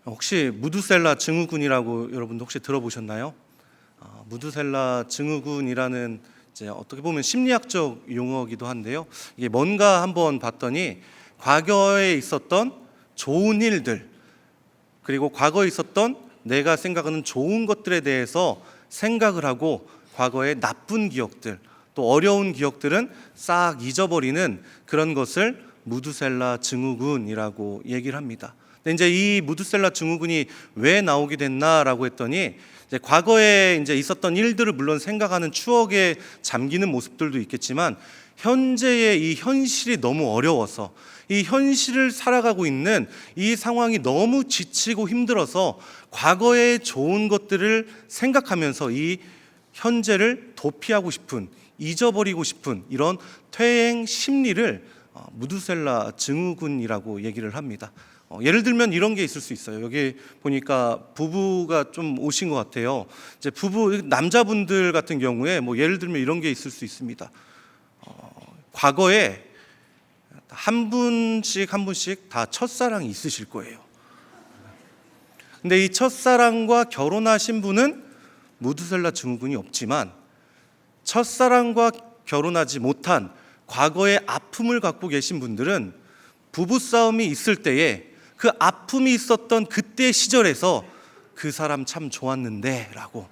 혹시 무드셀라 증후군이라고 여러분도 혹시 들어보셨나요? 무드셀라 증후군이라는 이제 어떻게 보면 심리학적 용어이기도 한데요. 이게 뭔가 한번 봤더니 과거에 있었던 좋은 일들, 그리고 과거에 있었던 내가 생각하는 좋은 것들에 대해서 생각을 하고 과거의 나쁜 기억들, 또 어려운 기억들은 싹 잊어버리는 그런 것을 무드셀라 증후군이라고 얘기를 합니다. 근데 이제 이 무드셀라 증후군이 왜 나오게 됐나라고 했더니 이제 과거에 이제 있었던 일들을 물론 생각하는 추억에 잠기는 모습들도 있겠지만 현재의 이 현실이 너무 어려워서 이 현실을 살아가고 있는 이 상황이 너무 지치고 힘들어서 과거의 좋은 것들을 생각하면서 이 현재를 도피하고 싶은, 잊어버리고 싶은 이런 퇴행 심리를 무드셀라 증후군이라고 얘기를 합니다. 예를 들면 이런 게 있을 수 있어요. 여기 보니까 부부가 좀 오신 것 같아요. 이제 부부 남자분들 같은 경우에 뭐 예를 들면 이런 게 있을 수 있습니다. 과거에 한 분씩 한 분씩 다 첫사랑이 있으실 거예요. 근데 이 첫사랑과 결혼하신 분은 무드셀라 증후군이 없지만 첫사랑과 결혼하지 못한 과거의 아픔을 갖고 계신 분들은 부부싸움이 있을 때에 그 아픔이 있었던 그때 시절에서 그 사람 참 좋았는데 라고,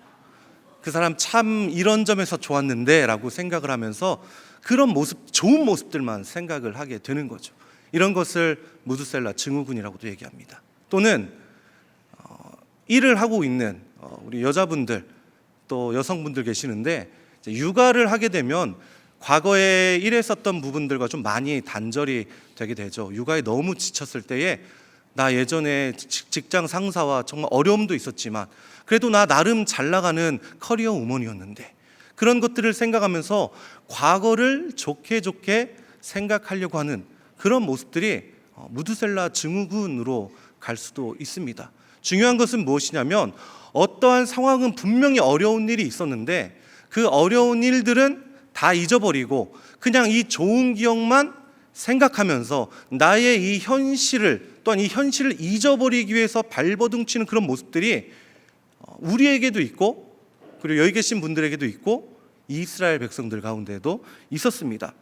그 사람 참 이런 점에서 좋았는데 라고 생각을 하면서 그런 모습, 좋은 모습들만 생각을 하게 되는 거죠. 이런 것을 무드셀라 증후군이라고도 얘기합니다. 또는 일을 하고 있는 우리 여자분들 또 여성분들 계시는데 육아를 하게 되면 과거에 일했었던 부분들과 좀 많이 단절이 되게 되죠. 육아에 너무 지쳤을 때에 나 예전에 직장 상사와 정말 어려움도 있었지만 그래도 나 나름 잘 나가는 커리어 우먼이었는데 그런 것들을 생각하면서 과거를 좋게 생각하려고 하는 그런 모습들이 무드셀라 증후군으로 갈 수도 있습니다. 중요한 것은 무엇이냐면 어떠한 상황은 분명히 어려운 일이 있었는데 그 어려운 일들은 다 잊어버리고 그냥 이 좋은 기억만 생각하면서 나의 이 현실을, 또한 이 현실을 잊어버리기 위해서 발버둥치는 그런 모습들이 우리에게도 있고 그리고 여기 계신 분들에게도 있고 이스라엘 백성들 가운데도 있었습니다.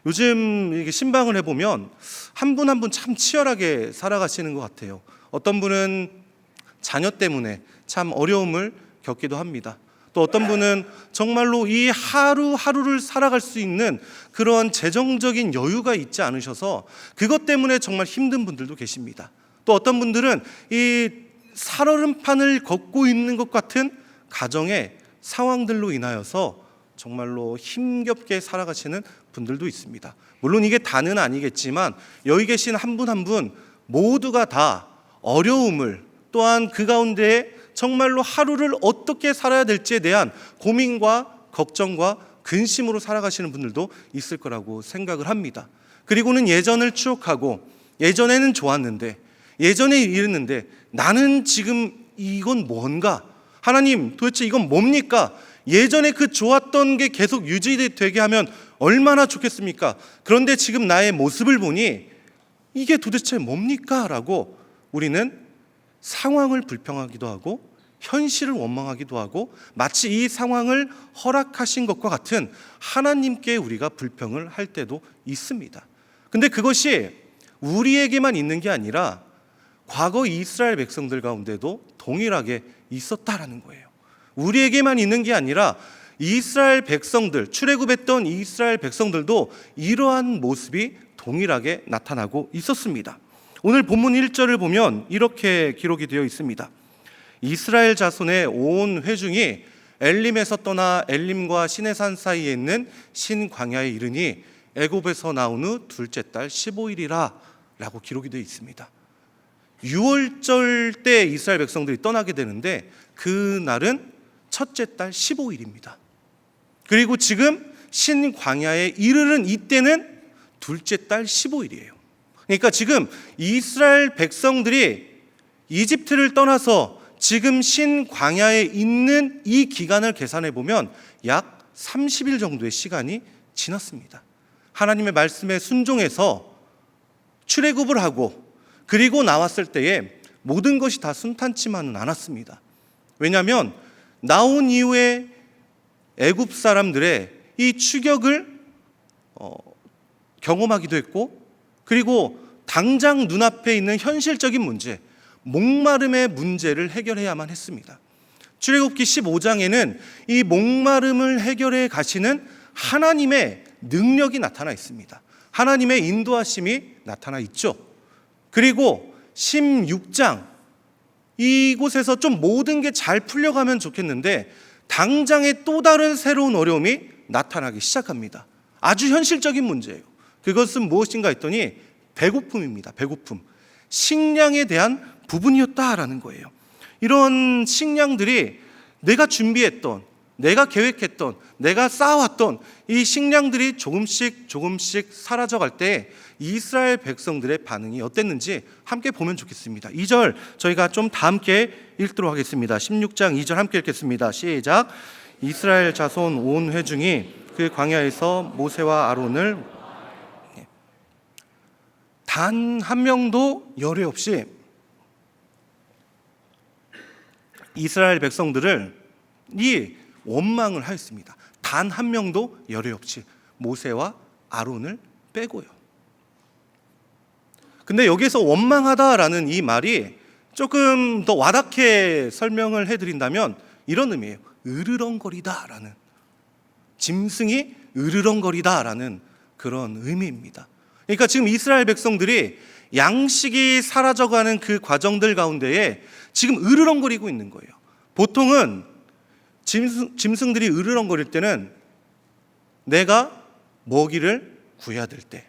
요즘 이게 신방을 해보면 한 분 한 분 참 치열하게 살아가시는 것 같아요. 어떤 분은 자녀 때문에 참 어려움을 겪기도 합니다. 또 어떤 분은 정말로 이 하루하루를 살아갈 수 있는 그런 재정적인 여유가 있지 않으셔서 그것 때문에 정말 힘든 분들도 계십니다. 또 어떤 분들은 이 살얼음판을 걷고 있는 것 같은 가정의 상황들로 인하여서 정말로 힘겹게 살아가시는 분들도 있습니다. 물론 이게 다는 아니겠지만 여기 계신 한 분 한 분 모두가 다 어려움을, 또한 그 가운데에 정말로 하루를 어떻게 살아야 될지에 대한 고민과 걱정과 근심으로 살아가시는 분들도 있을 거라고 생각을 합니다. 그리고는 예전을 추억하고 예전에는 좋았는데, 예전에 이랬는데 나는 지금 이건 뭔가, 하나님 도대체 이건 뭡니까? 예전에 그 좋았던 게 계속 유지되게 하면 얼마나 좋겠습니까? 그런데 지금 나의 모습을 보니 이게 도대체 뭡니까? 라고 우리는 상황을 불평하기도 하고 현실을 원망하기도 하고 마치 이 상황을 허락하신 것과 같은 하나님께 우리가 불평을 할 때도 있습니다. 근데 그것이 우리에게만 있는 게 아니라 과거 이스라엘 백성들 가운데도 동일하게 있었다라는 거예요. 우리에게만 있는 게 아니라 이스라엘 백성들, 출애굽했던 이스라엘 백성들도 이러한 모습이 동일하게 나타나고 있었습니다. 오늘 본문 1절을 보면 이렇게 기록이 되어 있습니다. 이스라엘 자손의 온 회중이 엘림에서 떠나 엘림과 시내산 사이에 있는 신광야에 이르니 애굽에서 나온 후 둘째 달 15일이라 라고 기록이 되어 있습니다. 6월절 때 이스라엘 백성들이 떠나게 되는데 그 날은 첫째 달 15일입니다. 그리고 지금 신광야에 이르는 이때는 둘째 달 15일이에요. 그러니까 지금 이스라엘 백성들이 이집트를 떠나서 지금 신광야에 있는 이 기간을 계산해 보면 약 30일 정도의 시간이 지났습니다. 하나님의 말씀에 순종해서 출애굽을 하고 그리고 나왔을 때에 모든 것이 다 순탄치만은 않았습니다. 왜냐하면 나온 이후에 애굽 사람들의 이 추격을 경험하기도 했고, 그리고 당장 눈앞에 있는 현실적인 문제, 목마름의 문제를 해결해야만 했습니다. 출애굽기 15장에는 이 목마름을 해결해 가시는 하나님의 능력이 나타나 있습니다. 하나님의 인도하심이 나타나 있죠. 그리고 16장, 이곳에서 좀 모든 게 잘 풀려가면 좋겠는데 당장에 또 다른 새로운 어려움이 나타나기 시작합니다. 아주 현실적인 문제예요. 그것은 무엇인가 했더니 배고픔입니다. 배고픔. 식량에 대한 부분이었다라는 거예요. 이런 식량들이 내가 준비했던, 내가 계획했던, 내가 쌓아왔던 이 식량들이 조금씩 사라져갈 때 이스라엘 백성들의 반응이 어땠는지 함께 보면 좋겠습니다. 2절 저희가 좀 다 함께 읽도록 하겠습니다. 16장 2절 함께 읽겠습니다. 시작. 이스라엘 자손 온 회중이 그 광야에서 모세와 아론을 단 한 명도 열애 없이 이스라엘 백성들을 원망을 하였습니다. 단 한 명도 열애 없이 모세와 아론을 빼고요. 근데 여기서 원망하다라는 이 말이 조금 더 와닿게 설명을 해드린다면 이런 의미예요. 으르렁거리다라는, 짐승이 으르렁거리다라는 그런 의미입니다. 그러니까 지금 이스라엘 백성들이 양식이 사라져가는 그 과정들 가운데에 지금 으르렁거리고 있는 거예요. 보통은 짐승들이 으르렁거릴 때는 내가 먹이를 구해야 될 때,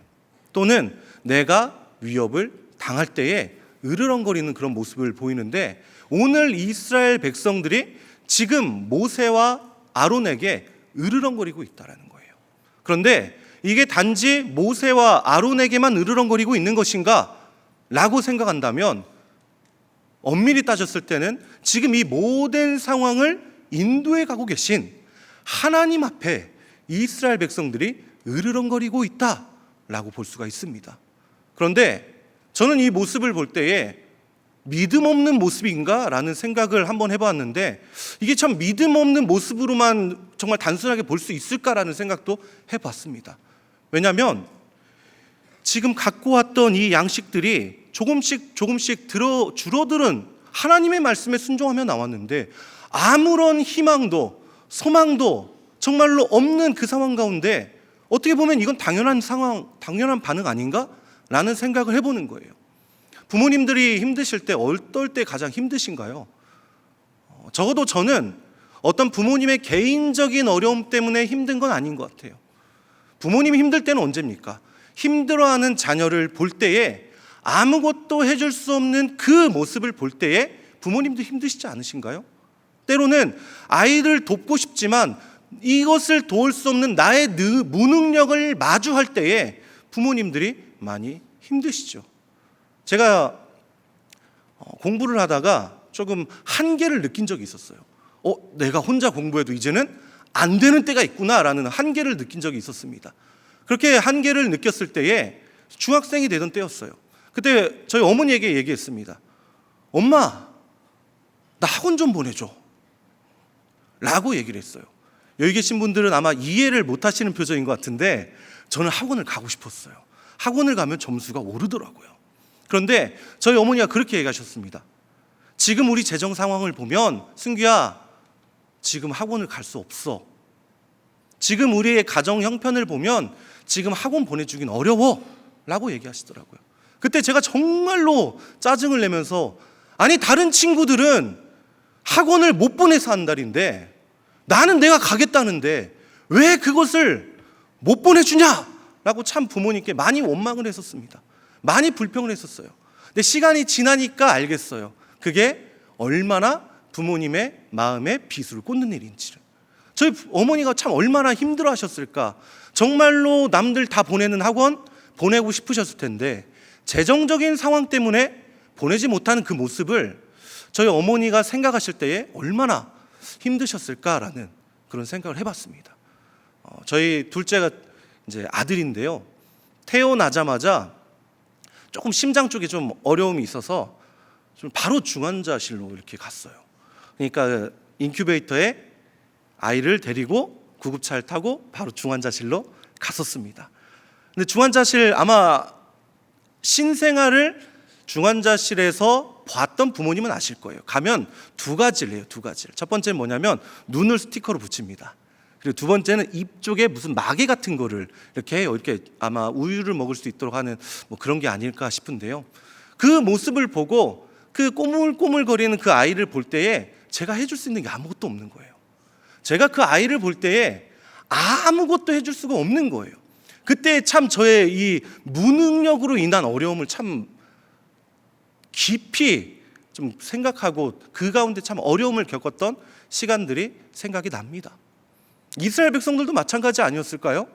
또는 내가 위협을 당할 때에 으르렁거리는 그런 모습을 보이는데, 오늘 이스라엘 백성들이 지금 모세와 아론에게 으르렁거리고 있다는 거예요. 그런데 이게 단지 모세와 아론에게만 으르렁거리고 있는 것인가 라고 생각한다면, 엄밀히 따졌을 때는 지금 이 모든 상황을 인도해 가고 계신 하나님 앞에 이스라엘 백성들이 으르렁거리고 있다라고 볼 수가 있습니다. 그런데 저는 이 모습을 볼 때에 믿음 없는 모습인가 라는 생각을 한번 해봤는데, 이게 참 믿음 없는 모습으로만 정말 단순하게 볼 수 있을까라는 생각도 해봤습니다. 왜냐하면 지금 갖고 왔던 이 양식들이 조금씩 줄어드는 하나님의 말씀에 순종하며 나왔는데, 아무런 희망도 소망도 정말로 없는 그 상황 가운데 어떻게 보면 이건 당연한 반응 아닌가? 라는 생각을 해보는 거예요. 부모님들이 힘드실 때 어떨 때 가장 힘드신가요? 적어도 저는 어떤 부모님의 개인적인 어려움 때문에 힘든 건 아닌 것 같아요. 부모님이 힘들 때는 언제입니까? 힘들어하는 자녀를 볼 때에, 아무것도 해줄 수 없는 그 모습을 볼 때에 부모님도 힘드시지 않으신가요? 때로는 아이를 돕고 싶지만 이것을 도울 수 없는 나의 무능력을 마주할 때에 부모님들이 많이 힘드시죠. 제가 공부를 하다가 조금 한계를 느낀 적이 있었어요. 내가 혼자 공부해도 이제는 안 되는 때가 있구나라는 한계를 느낀 적이 있었습니다. 그렇게 한계를 느꼈을 때에 중학생이 되던 때였어요. 그때 저희 어머니에게 얘기했습니다. 엄마, 나 학원 좀 보내줘 라고 얘기를 했어요. 여기 계신 분들은 아마 이해를 못 하시는 표정인 것 같은데, 저는 학원을 가고 싶었어요. 학원을 가면 점수가 오르더라고요. 그런데 저희 어머니가 그렇게 얘기하셨습니다. 지금 우리 재정 상황을 보면 승규야, 지금 학원을 갈 수 없어. 지금 우리의 가정 형편을 보면 지금 학원 보내주긴 어려워 라고 얘기하시더라고요. 그때 제가 정말로 짜증을 내면서, 아니 다른 친구들은 학원을 못 보내서 한 달인데 나는 내가 가겠다는데 왜 그것을 못 보내주냐라고 참 부모님께 많이 원망을 했었습니다. 많이 불평을 했었어요. 근데 시간이 지나니까 알겠어요. 그게 얼마나 부모님의 마음에 비수를 꽂는 일인지를. 저희 어머니가 참 얼마나 힘들어 하셨을까. 정말로 남들 다 보내는 학원 보내고 싶으셨을 텐데 재정적인 상황 때문에 보내지 못하는 그 모습을 저희 어머니가 생각하실 때에 얼마나 힘드셨을까라는 그런 생각을 해봤습니다. 저희 둘째가 이제 아들인데요. 태어나자마자 조금 심장 쪽에 좀 어려움이 있어서 좀 바로 중환자실로 이렇게 갔어요. 그러니까 인큐베이터에 아이를 데리고 구급차를 타고 바로 중환자실로 갔었습니다. 근데 중환자실, 아마 신생아를 중환자실에서 봤던 부모님은 아실 거예요. 가면 두 가지를 해요. 두 가지를. 첫 번째는 뭐냐면 눈을 스티커로 붙입니다. 그리고 두 번째는 입 쪽에 무슨 마개 같은 거를 이렇게 해요. 이렇게 아마 우유를 먹을 수 있도록 하는 뭐 그런 게 아닐까 싶은데요. 그 모습을 보고 그 꼬물꼬물거리는 그 아이를 볼 때에 제가 해줄 수 있는 게 아무것도 없는 거예요. 제가 그 아이를 볼 때에 아무것도 해줄 수가 없는 거예요. 그때 참 저의 이 무능력으로 인한 어려움을 참 깊이 좀 생각하고 그 가운데 참 어려움을 겪었던 시간들이 생각이 납니다. 이스라엘 백성들도 마찬가지 아니었을까요?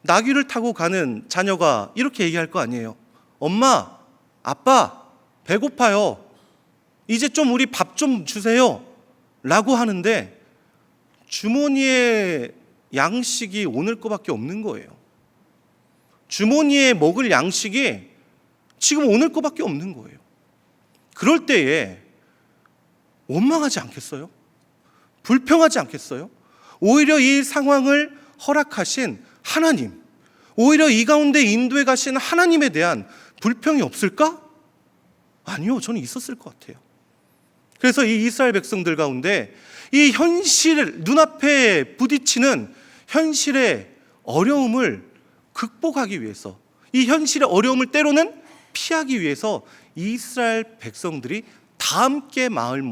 나귀를 타고 가는 자녀가 이렇게 얘기할 거 아니에요. 엄마, 아빠, 배고파요. 이제 좀 우리 밥 좀 주세요. 라고 하는데 주머니에 양식이 오늘 거밖에 없는 거예요. 주머니에 먹을 양식이 지금 오늘 거밖에 없는 거예요. 그럴 때에 원망하지 않겠어요? 불평하지 않겠어요? 오히려 이 상황을 허락하신 하나님, 오히려 이 가운데 인도해 가신 하나님에 대한 불평이 없을까? 아니요, 저는 있었을 것 같아요. 그래서 이 이스라엘 백성들 가운데 이 현실, 눈앞에 부딪히는 현실의 어려움을 극복하기 위해서, 이 현실의 어려움을 때로는 피하기 위해서 이스라엘 백성들이 다 함께 마음을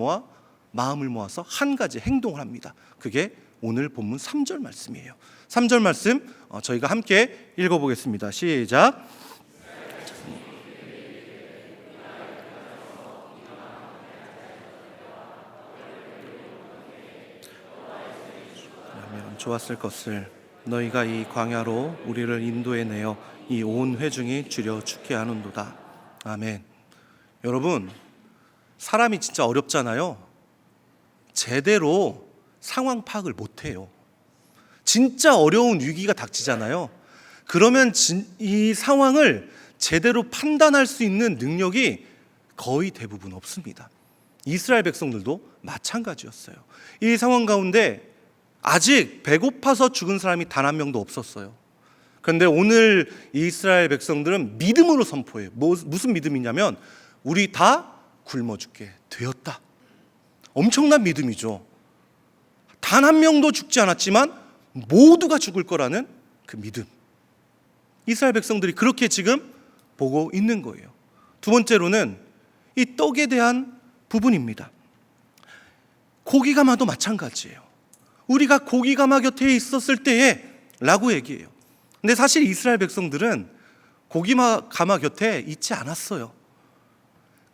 모아서 한 가지 행동을 합니다. 그게 오늘 본문 3절 말씀이에요. 3절 말씀 저희가 함께 읽어보겠습니다. 시작. 좋았을 것을 너희가 이 광야로 우리를 인도해내어 이 온 회중이 주려 죽게 하는도다. 아멘. 여러분, 사람이 진짜 어렵잖아요. 제대로 상황 파악을 못해요. 진짜 어려운 위기가 닥치잖아요. 그러면 이 상황을 제대로 판단할 수 있는 능력이 거의 대부분 없습니다. 이스라엘 백성들도 마찬가지였어요. 이 상황 가운데 아직 배고파서 죽은 사람이 단 한 명도 없었어요. 그런데 오늘 이스라엘 백성들은 믿음으로 선포해요. 무슨 믿음이냐면 우리 다 굶어 죽게 되었다. 엄청난 믿음이죠. 단 한 명도 죽지 않았지만 모두가 죽을 거라는 그 믿음. 이스라엘 백성들이 그렇게 지금 보고 있는 거예요. 두 번째로는 이 떡에 대한 부분입니다. 고기가마도 마찬가지예요. 우리가 고기가마 곁에 있었을 때에 라고 얘기해요. 근데 사실 이스라엘 백성들은 고기가마 곁에 있지 않았어요.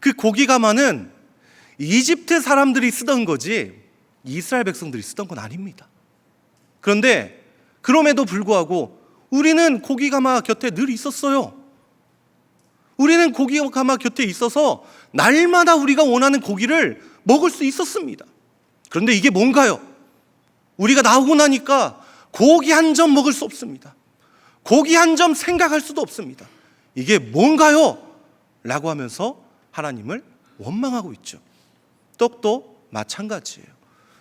그 고기가마는 이집트 사람들이 쓰던 거지 이스라엘 백성들이 쓰던 건 아닙니다. 그런데 그럼에도 불구하고 우리는 고기가마 곁에 늘 있었어요. 우리는 고기가마 곁에 있어서 날마다 우리가 원하는 고기를 먹을 수 있었습니다. 그런데 이게 뭔가요? 우리가 나오고 나니까 고기 한 점 먹을 수 없습니다. 고기 한 점 생각할 수도 없습니다. 이게 뭔가요? 라고 하면서 하나님을 원망하고 있죠. 떡도 마찬가지예요.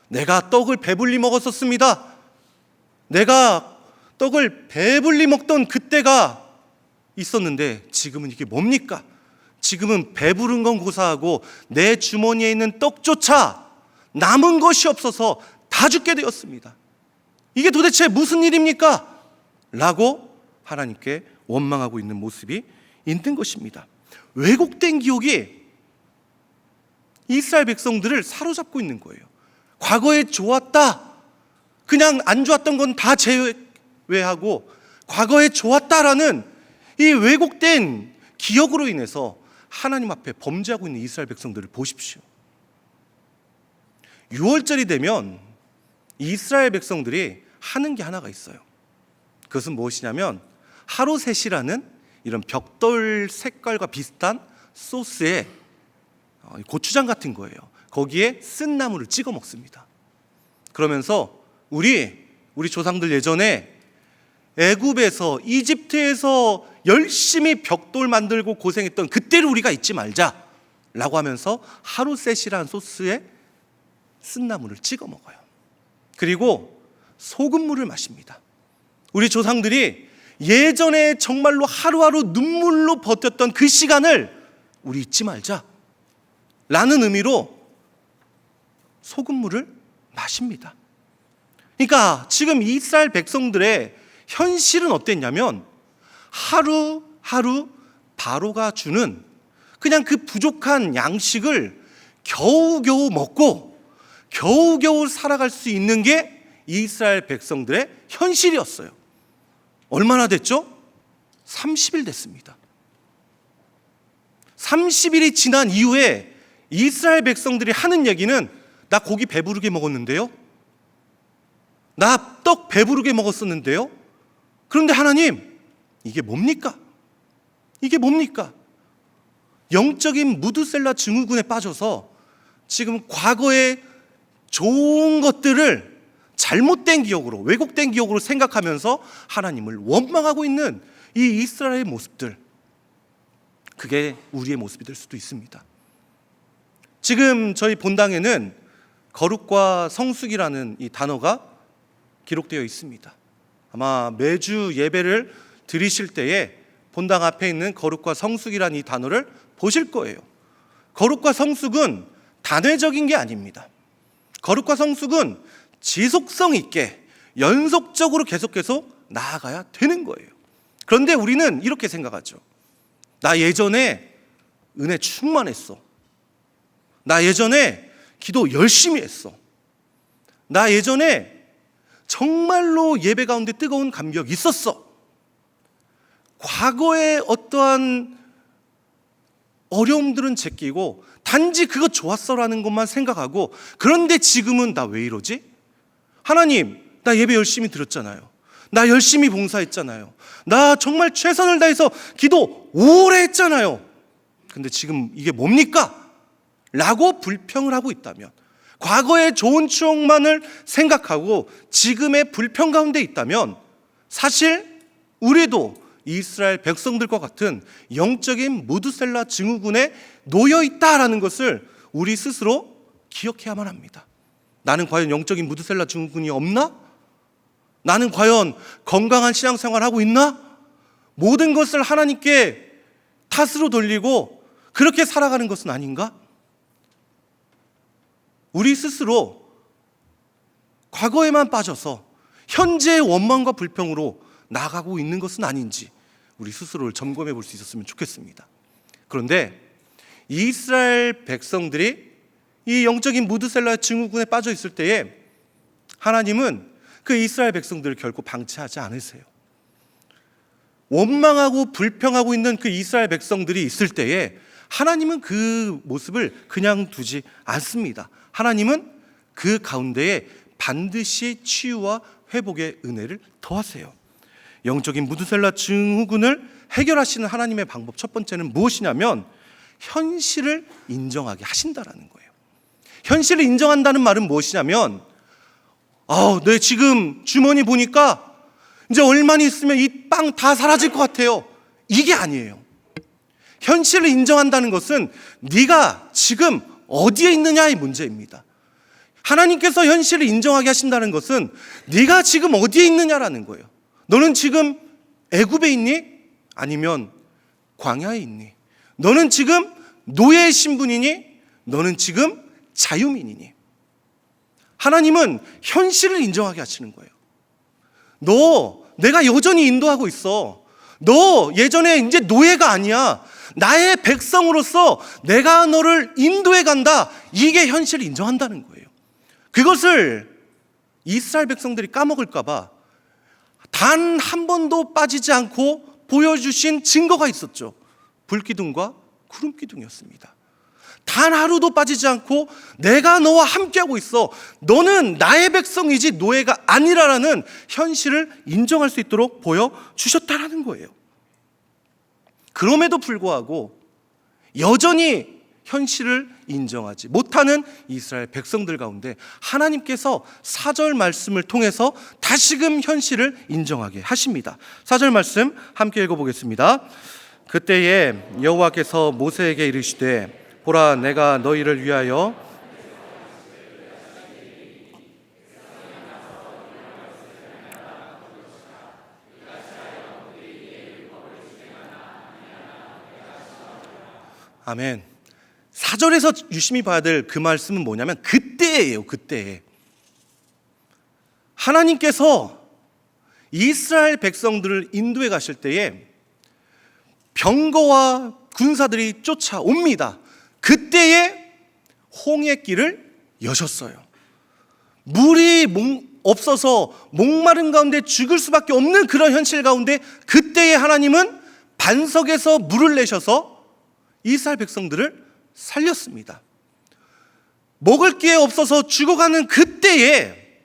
내가 떡을 배불리 먹었었습니다. 내가 떡을 배불리 먹던 그때가 있었는데 지금은 이게 뭡니까? 지금은 배부른 건 고사하고 내 주머니에 있는 떡조차 남은 것이 없어서 다 죽게 되었습니다. 이게 도대체 무슨 일입니까? 라고 하나님께 원망하고 있는 모습이 있는 것입니다. 왜곡된 기억이 이스라엘 백성들을 사로잡고 있는 거예요. 과거에 좋았다, 그냥 안 좋았던 건 다 제외하고 과거에 좋았다라는 이 왜곡된 기억으로 인해서 하나님 앞에 범죄하고 있는 이스라엘 백성들을 보십시오. 6월절이 되면 이스라엘 백성들이 하는 게 하나가 있어요. 그것은 무엇이냐면 하루셋이라는 이런 벽돌 색깔과 비슷한 소스에 고추장 같은 거예요. 거기에 쓴 나물을 찍어 먹습니다. 그러면서 우리 조상들 예전에 애굽에서 이집트에서 열심히 벽돌 만들고 고생했던 그때를 우리가 잊지 말자. 라고 하면서 하루셋이라는 소스에 쓴나물을 찍어 먹어요. 그리고 소금물을 마십니다. 우리 조상들이 예전에 정말로 하루하루 눈물로 버텼던 그 시간을 우리 잊지 말자 라는 의미로 소금물을 마십니다. 그러니까 지금 이스라엘 백성들의 현실은 어땠냐면 하루하루 바로가 주는 그냥 그 부족한 양식을 겨우겨우 먹고 겨우겨우 살아갈 수 있는 게 이스라엘 백성들의 현실이었어요. 얼마나 됐죠? 30일 됐습니다. 30일이 지난 이후에 이스라엘 백성들이 하는 얘기는 나 고기 배부르게 먹었는데요. 나 떡 배부르게 먹었었는데요. 그런데 하나님, 이게 뭡니까? 이게 뭡니까? 영적인 무드셀라 증후군에 빠져서 지금 과거의 좋은 것들을 잘못된 기억으로, 왜곡된 기억으로 생각하면서 하나님을 원망하고 있는 이 이스라엘의 모습들, 그게 우리의 모습이 될 수도 있습니다. 지금 저희 본당에는 거룩과 성숙이라는 이 단어가 기록되어 있습니다. 아마 매주 예배를 드리실 때에 본당 앞에 있는 거룩과 성숙이라는 이 단어를 보실 거예요. 거룩과 성숙은 단회적인 게 아닙니다. 거룩과 성숙은 지속성 있게 연속적으로 계속해서 나아가야 되는 거예요. 그런데 우리는 이렇게 생각하죠. 나 예전에 은혜 충만했어. 나 예전에 기도 열심히 했어. 나 예전에 정말로 예배 가운데 뜨거운 감격이 있었어. 과거의 어떠한 어려움들은 제끼고 단지 그거 좋았어라는 것만 생각하고, 그런데 지금은 나 왜 이러지? 하나님, 나 예배 열심히 드렸잖아요. 나 열심히 봉사했잖아요. 나 정말 최선을 다해서 기도 오래 했잖아요. 근데 지금 이게 뭡니까? 라고 불평을 하고 있다면, 과거의 좋은 추억만을 생각하고 지금의 불평 가운데 있다면, 사실 우리도 이스라엘 백성들과 같은 영적인 무드셀라 증후군에 놓여 있다라는 것을 우리 스스로 기억해야만 합니다. 나는 과연 영적인 무드셀라 증후군이 없나? 나는 과연 건강한 신앙생활을 하고 있나? 모든 것을 하나님께 탓으로 돌리고 그렇게 살아가는 것은 아닌가? 우리 스스로 과거에만 빠져서 현재의 원망과 불평으로 나아가고 있는 것은 아닌지 우리 스스로를 점검해 볼 수 있었으면 좋겠습니다. 그런데 이스라엘 백성들이 이 영적인 무드셀라 증후군에 빠져 있을 때에 하나님은 그 이스라엘 백성들을 결코 방치하지 않으세요. 원망하고 불평하고 있는 그 이스라엘 백성들이 있을 때에 하나님은 그 모습을 그냥 두지 않습니다. 하나님은 그 가운데에 반드시 치유와 회복의 은혜를 더하세요. 영적인 무드셀라 증후군을 해결하시는 하나님의 방법 첫 번째는 무엇이냐면 현실을 인정하게 하신다라는 거예요. 현실을 인정한다는 말은 무엇이냐면 내 지금 주머니 보니까 이제 얼마나 있으면 이 빵 다 사라질 것 같아요. 이게 아니에요. 현실을 인정한다는 것은 네가 지금 어디에 있느냐의 문제입니다. 하나님께서 현실을 인정하게 하신다는 것은 네가 지금 어디에 있느냐라는 거예요. 너는 지금 애굽에 있니? 아니면 광야에 있니? 너는 지금 노예의 신분이니? 너는 지금 자유민이니? 하나님은 현실을 인정하게 하시는 거예요. 내가 여전히 인도하고 있어. 너 예전에 이제 노예가 아니야. 나의 백성으로서 내가 너를 인도해 간다. 이게 현실을 인정한다는 거예요. 그것을 이스라엘 백성들이 까먹을까 봐 단 한 번도 빠지지 않고 보여주신 증거가 있었죠. 불기둥과 구름기둥이었습니다. 단 하루도 빠지지 않고 내가 너와 함께하고 있어. 너는 나의 백성이지 노예가 아니라라는 현실을 인정할 수 있도록 보여주셨다라는 거예요. 그럼에도 불구하고 여전히 현실을 인정하지 못하는 이스라엘 백성들 가운데 하나님께서 4절 말씀을 통해서 다시금 현실을 인정하게 하십니다. 4절 말씀 함께 읽어보겠습니다. 그때에 여호와께서 모세에게 이르시되 보라, 내가 너희를 위하여 아멘. 4절에서 유심히 봐야 될 그 말씀은 뭐냐면 그때예요. 그때에 하나님께서 이스라엘 백성들을 인도해 가실 때에 병거와 군사들이 쫓아옵니다. 그때에 홍해 길을 여셨어요. 물이 없어서 목마른 가운데 죽을 수밖에 없는 그런 현실 가운데 그때에 하나님은 반석에서 물을 내셔서 이스라엘 백성들을 살렸습니다. 먹을 게 없어서 죽어가는 그때에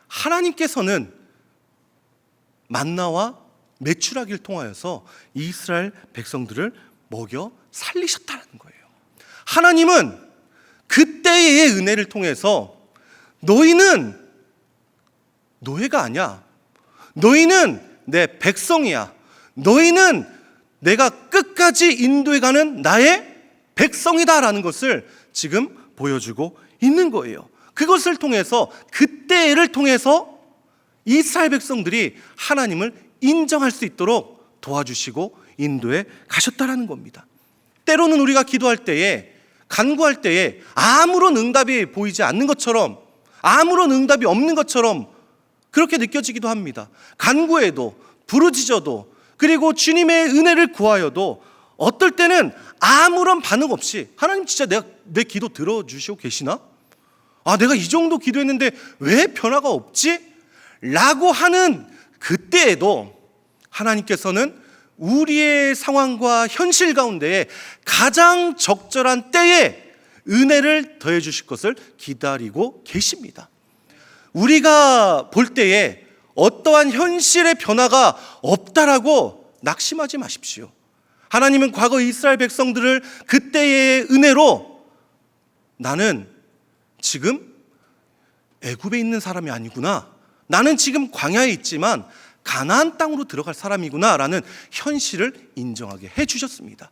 하나님께서는 만나와 메추라기를 통하여서 이스라엘 백성들을 먹여 살리셨다는 거예요. 하나님은 그때의 은혜를 통해서 너희는 노예가 아니야. 너희는 내 백성이야. 너희는 내가 끝까지 인도해가는 나의 백성이다라는 것을 지금 보여주고 있는 거예요. 그것을 통해서 그때를 통해서 이스라엘 백성들이 하나님을 인정할 수 있도록 도와주시고 인도해 가셨다라는 겁니다. 때로는 우리가 기도할 때에 간구할 때에 아무런 응답이 보이지 않는 것처럼 아무런 응답이 없는 것처럼 그렇게 느껴지기도 합니다. 간구해도 부르짖어도 그리고 주님의 은혜를 구하여도 어떨 때는 아무런 반응 없이 하나님 진짜 내 기도 들어주시고 계시나? 내가 이 정도 기도했는데 왜 변화가 없지? 라고 하는 그때에도 하나님께서는 우리의 상황과 현실 가운데 가장 적절한 때에 은혜를 더해 주실 것을 기다리고 계십니다. 우리가 볼 때에 어떠한 현실의 변화가 없다라고 낙심하지 마십시오. 하나님은 과거 이스라엘 백성들을 그때의 은혜로 나는 지금 애굽에 있는 사람이 아니구나. 나는 지금 광야에 있지만 가나안 땅으로 들어갈 사람이구나 라는 현실을 인정하게 해주셨습니다.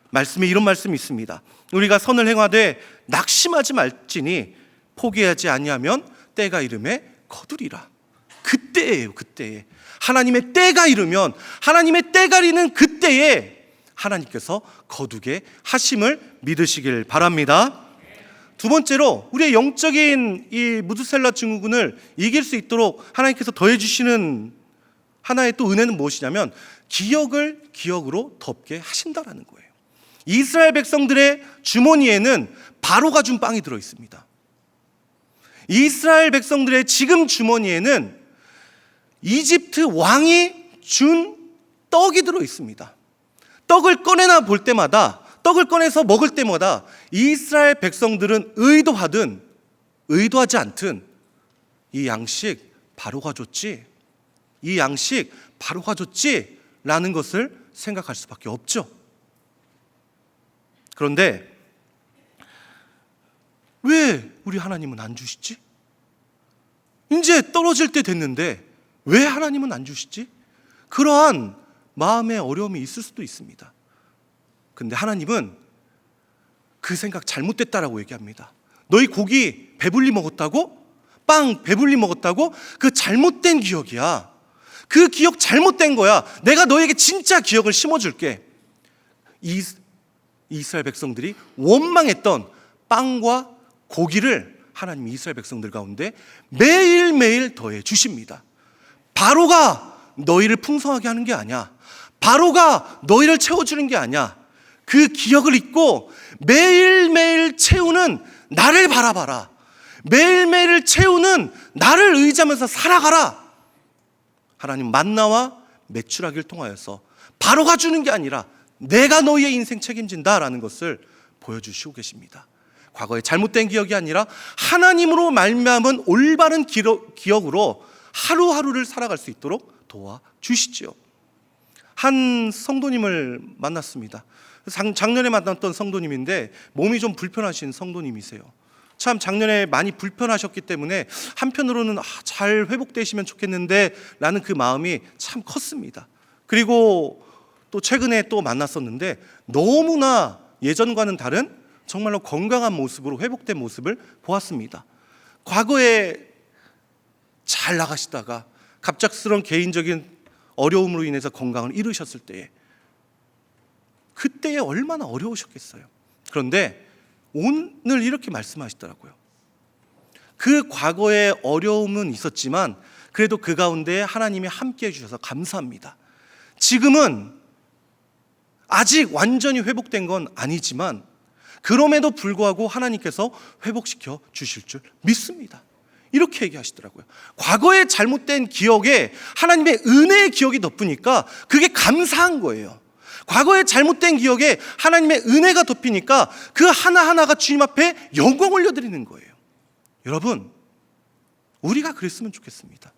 말씀에 이런 말씀이 있습니다. 우리가 선을 행하되 낙심하지 말지니 포기하지 아니하면 때가 이름에 거두리라. 그때예요. 그때에 하나님의 때가 이르면 하나님의 때가 이르는 그때에 하나님께서 거두게 하심을 믿으시길 바랍니다. 두 번째로 우리의 영적인 이 무드셀라 증후군을 이길 수 있도록 하나님께서 더해 주시는 하나의 또 은혜는 무엇이냐면 기억을 기억으로 덮게 하신다라는 거예요. 이스라엘 백성들의 주머니에는 바로가 준 빵이 들어 있습니다. 이스라엘 백성들의 지금 주머니에는 이집트 왕이 준 떡이 들어 있습니다. 떡을 꺼내나 볼 때마다 떡을 꺼내서 먹을 때마다 이스라엘 백성들은 의도하든 의도하지 않든 이 양식 바로가 줬지, 이 양식 바로가 줬지 라는 것을 생각할 수밖에 없죠. 그런데 왜 우리 하나님은 안 주시지? 이제 떨어질 때 됐는데 왜 하나님은 안 주시지? 그러한 마음의 어려움이 있을 수도 있습니다. 근데 하나님은 그 생각 잘못됐다라고 얘기합니다. 너희 고기 배불리 먹었다고? 빵 배불리 먹었다고? 그 잘못된 기억이야. 그 기억 잘못된 거야. 내가 너에게 진짜 기억을 심어줄게. 이스라엘 백성들이 원망했던 빵과 고기를 하나님이 이스라엘 백성들 가운데 매일매일 더해 주십니다. 바로가 너희를 풍성하게 하는 게 아니야. 바로가 너희를 채워주는 게 아니야. 그 기억을 잊고 매일매일 채우는 나를 바라봐라. 매일매일 채우는 나를 의지하면서 살아가라. 하나님 만나와 메추라기를 통하여서 바로가 주는 게 아니라 내가 너희의 인생 책임진다라는 것을 보여주시고 계십니다. 과거의 잘못된 기억이 아니라 하나님으로 말미암은 올바른 기억으로 하루하루를 살아갈 수 있도록 도와주시지요. 한 성도님을 만났습니다. 작년에 만났던 성도님인데 몸이 좀 불편하신 성도님이세요. 참 작년에 많이 불편하셨기 때문에 한편으로는 잘 회복되시면 좋겠는데 라는 그 마음이 참 컸습니다. 그리고 또 최근에 또 만났었는데 너무나 예전과는 다른 정말로 건강한 모습으로 회복된 모습을 보았습니다. 과거에 잘 나가시다가 갑작스러운 개인적인 어려움으로 인해서 건강을 잃으셨을 때에 그때에 얼마나 어려우셨겠어요. 그런데 오늘 이렇게 말씀하시더라고요. 그 과거에 어려움은 있었지만 그래도 그 가운데 하나님이 함께 해주셔서 감사합니다. 지금은 아직 완전히 회복된 건 아니지만 그럼에도 불구하고 하나님께서 회복시켜 주실 줄 믿습니다. 이렇게 얘기하시더라고요. 과거의 잘못된 기억에 하나님의 은혜의 기억이 덮으니까 그게 감사한 거예요. 과거의 잘못된 기억에 하나님의 은혜가 덮이니까 그 하나하나가 주님 앞에 영광 올려드리는 거예요. 여러분, 우리가 그랬으면 좋겠습니다.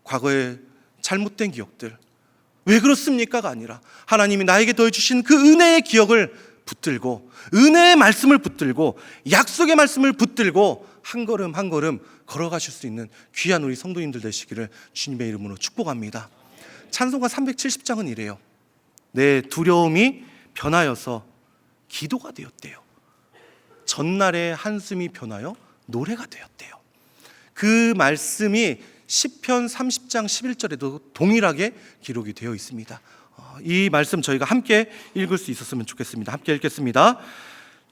과거의 잘못된 기억들, 왜 그렇습니까가 아니라 하나님이 나에게 더해주신 그 은혜의 기억을 붙들고, 은혜의 말씀을 붙들고, 약속의 말씀을 붙들고 한 걸음 한 걸음 걸어가실 수 있는 귀한 우리 성도님들 되시기를 주님의 이름으로 축복합니다. 찬송가 370장은 이래요. 내 두려움이 변하여서 기도가 되었대요. 전날의 한숨이 변하여 노래가 되었대요. 그 말씀이 시편 30장 11절에도 동일하게 기록이 되어 있습니다. 이 말씀 저희가 함께 읽을 수 있었으면 좋겠습니다. 함께 읽겠습니다.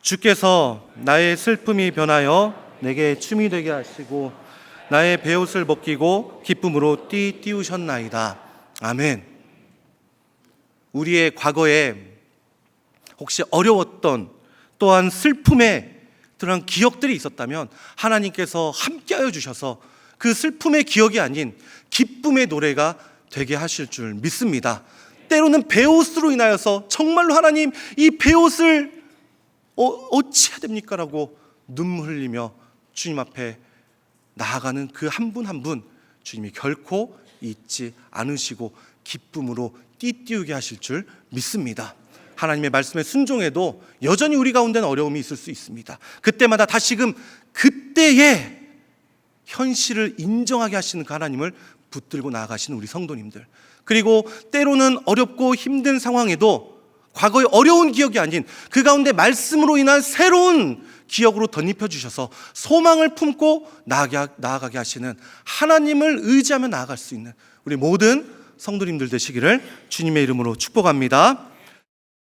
주께서 나의 슬픔이 변하여 내게 춤이 되게 하시고 나의 베옷을 벗기고 기쁨으로 띄우셨나이다. 아멘. 우리의 과거에 혹시 어려웠던 또한 슬픔의 그런 기억들이 있었다면 하나님께서 함께하여 주셔서 그 슬픔의 기억이 아닌 기쁨의 노래가 되게 하실 줄 믿습니다. 때로는 베옷으로 인하여서 정말로 하나님 이 베옷을 어찌해야 됩니까? 라고 눈물 흘리며 주님 앞에 나아가는 그 한 분 한 분 주님이 결코 잊지 않으시고 기쁨으로 띠띠우게 하실 줄 믿습니다. 하나님의 말씀에 순종해도 여전히 우리 가운데는 어려움이 있을 수 있습니다. 그때마다 다시금 그때의 현실을 인정하게 하시는 그 하나님을 붙들고 나아가시는 우리 성도님들, 그리고 때로는 어렵고 힘든 상황에도 과거의 어려운 기억이 아닌 그 가운데 말씀으로 인한 새로운 기억으로 덧입혀 주셔서 소망을 품고 나아가게 하시는 하나님을 의지하며 나아갈 수 있는 우리 모든 성도님들 되시기를 주님의 이름으로 축복합니다.